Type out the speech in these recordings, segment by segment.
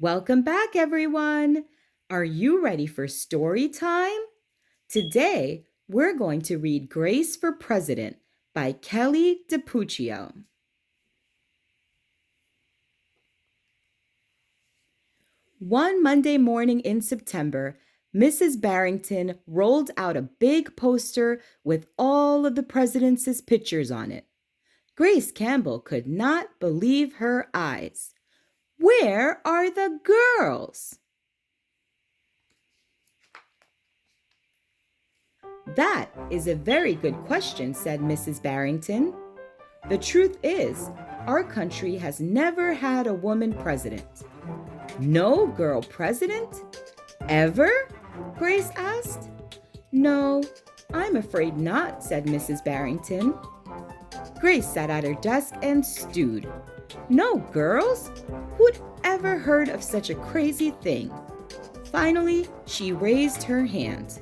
Welcome back, everyone. Are you ready for story time? Today, we're going to read Grace for President by Kelly DiPucchio. One Monday morning in September, Mrs. Barrington rolled out a big poster with all of the presidents' pictures on it. Grace Campbell could not believe her eyes. Where are the girls? That is a very good question, said Mrs. Barrington. The truth is, our country has never had a woman president. No girl president? Ever? Grace asked. No, I'm afraid not, said Mrs. Barrington. Grace sat at her desk and stewed. No girls? Who'd ever heard of such a crazy thing? Finally, she raised her hand.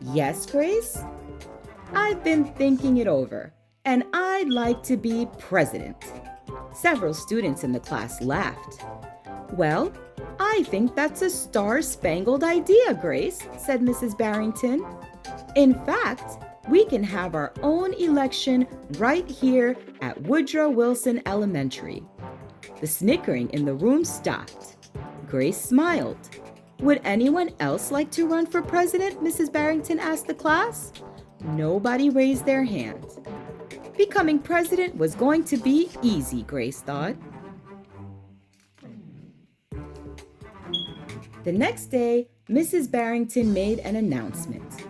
Yes, Grace? I've been thinking it over, and I'd like to be president. Several students in the class laughed. Well, I think that's a star-spangled idea, Grace, said Mrs. Barrington. In fact, we can have our own election right here at Woodrow Wilson Elementary. The snickering in the room stopped. Grace smiled. Would anyone else like to run for president? Mrs. Barrington asked the class. Nobody raised their hand. Becoming president was going to be easy, Grace thought. The next day, Mrs. Barrington made an announcement.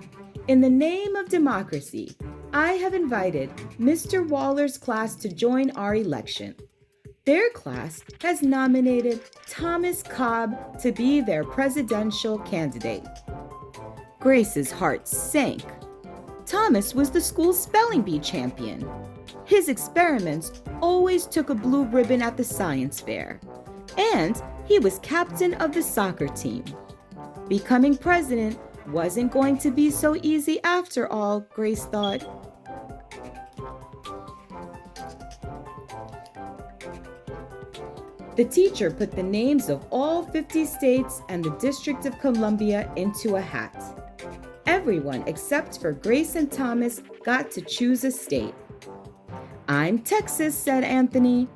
In the name of democracy, I have invited Mr. Waller's class to join our election. Their class has nominated Thomas Cobb to be their presidential candidate. Grace's heart sank. Thomas was the school's spelling bee champion. His experiments always took a blue ribbon at the science fair, and he was captain of the soccer team. Becoming president wasn't going to be so easy after all, Grace thought. The teacher put the names of all 50 states and the District of Columbia into a hat. Everyone except for Grace and Thomas got to choose a state. I'm Texas, said Anthony.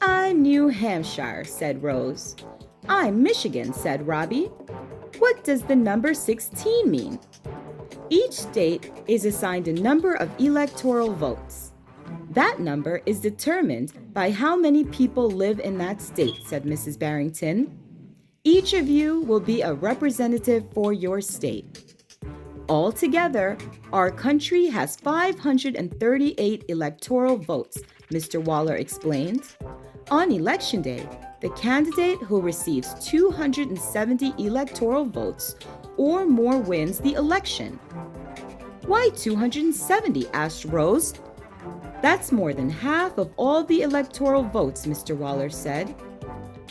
I'm New Hampshire, said Rose. I'm Michigan, said Robbie. What does the number 16 mean? Each state is assigned a number of electoral votes. That number is determined by how many people live in that state, said Mrs. Barrington. Each of you will be a representative for your state. Altogether, our country has 538 electoral votes, Mr. Waller explained. On election day, the candidate who receives 270 electoral votes or more wins the election. Why 270? Asked Rose. That's more than half of all the electoral votes, Mr. Waller said.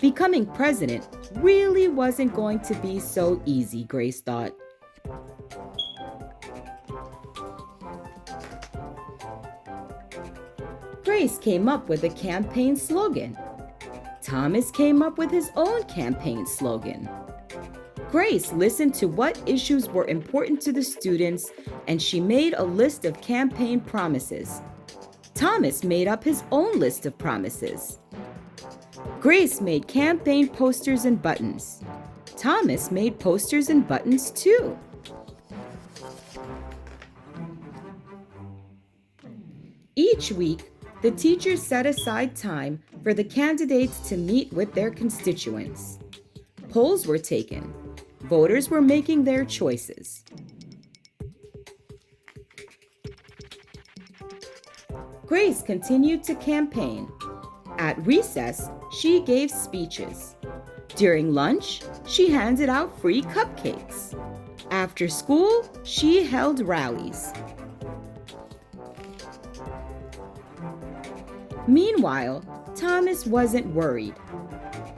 Becoming president really wasn't going to be so easy, Grace thought. Grace came up with a campaign slogan. Thomas came up with his own campaign slogan. Grace listened to what issues were important to the students, and she made a list of campaign promises. Thomas made up his own list of promises. Grace made campaign posters and buttons. Thomas made posters and buttons too. Each week, the teachers set aside time for the candidates to meet with their constituents. Polls were taken. Voters were making their choices. Grace continued to campaign. At recess, she gave speeches. During lunch, she handed out free cupcakes. After school, she held rallies. Meanwhile, Thomas wasn't worried.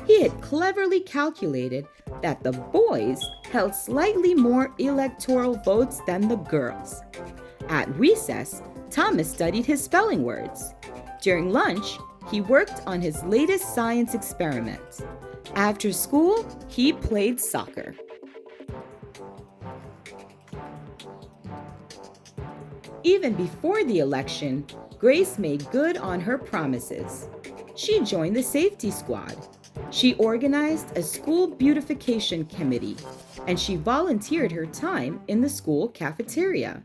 He had cleverly calculated that the boys held slightly more electoral votes than the girls. At recess, Thomas studied his spelling words. During lunch, he worked on his latest science experiment. After school, he played soccer. Even before the election, Grace made good on her promises. She joined the safety squad. She organized a school beautification committee, and she volunteered her time in the school cafeteria.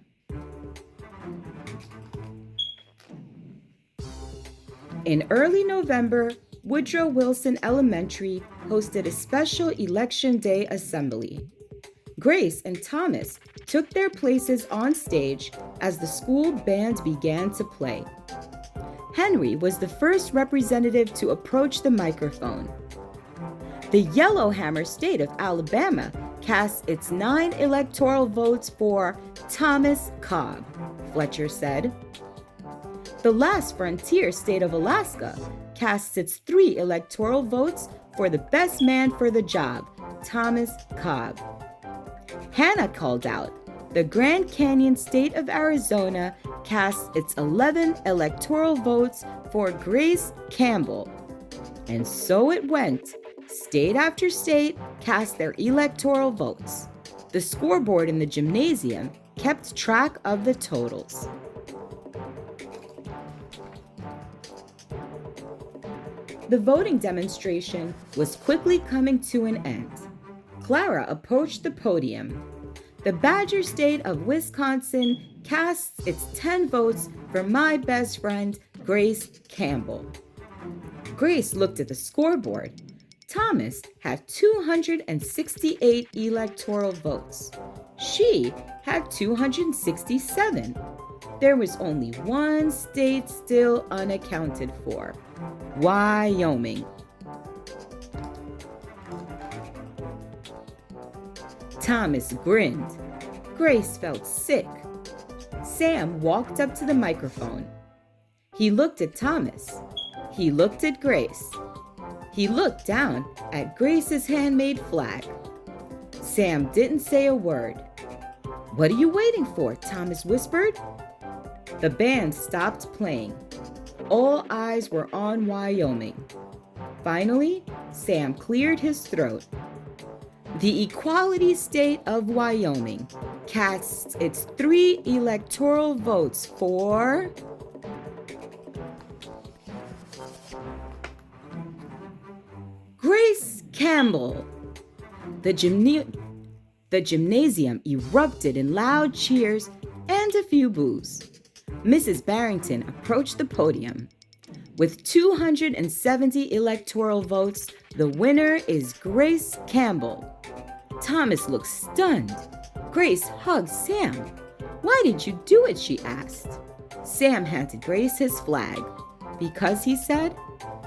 In early November, Woodrow Wilson Elementary hosted a special Election Day assembly. Grace and Thomas took their places on stage as the school band began to play. Henry was the first representative to approach the microphone. The Yellowhammer state of Alabama cast its 9 electoral votes for Thomas Cobb, Fletcher said. The last frontier state of Alaska casts its 3 electoral votes for the best man for the job, Thomas Cobb. Hannah called out, the Grand Canyon state of Arizona casts its 11 electoral votes for Grace Campbell. And so it went. State after state cast their electoral votes. The scoreboard in the gymnasium kept track of the totals. The voting demonstration was quickly coming to an end. Clara approached the podium. The Badger state of Wisconsin casts its 10 votes for my best friend, Grace Campbell. Grace looked at the scoreboard. Thomas had 268 electoral votes. She had 267. There was only one state still unaccounted for, Wyoming. Thomas grinned. Grace felt sick. Sam walked up to the microphone. He looked at Thomas. He looked at Grace. He looked down at Grace's handmade flag. Sam didn't say a word. "What are you waiting for?" Thomas whispered. The band stopped playing. All eyes were on Wyoming. Finally, Sam cleared his throat. The equality state of Wyoming casts its 3 electoral votes for Grace Campbell. The gymnasium erupted in loud cheers and a few boos. Mrs. Barrington approached the podium. With 270 electoral votes, the winner is Grace Campbell. Thomas looked stunned. Grace hugged Sam. "Why did you do it?" she asked. Sam handed Grace his flag. "Because," he said,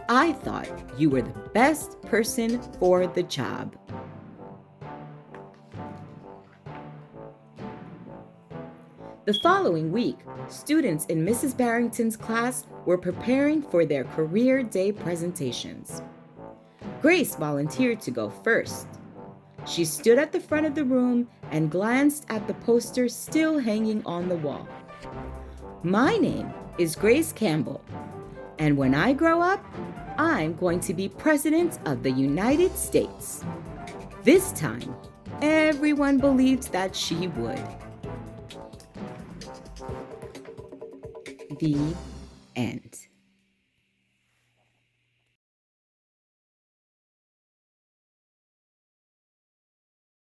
"I thought you were the best person for the job." The following week, students in Mrs. Barrington's class were preparing for their career day presentations. Grace volunteered to go first. She stood at the front of the room and glanced at the poster still hanging on the wall. "My name is Grace Campbell, and when I grow up, I'm going to be President of the United States." This time, everyone believed that she would. The end.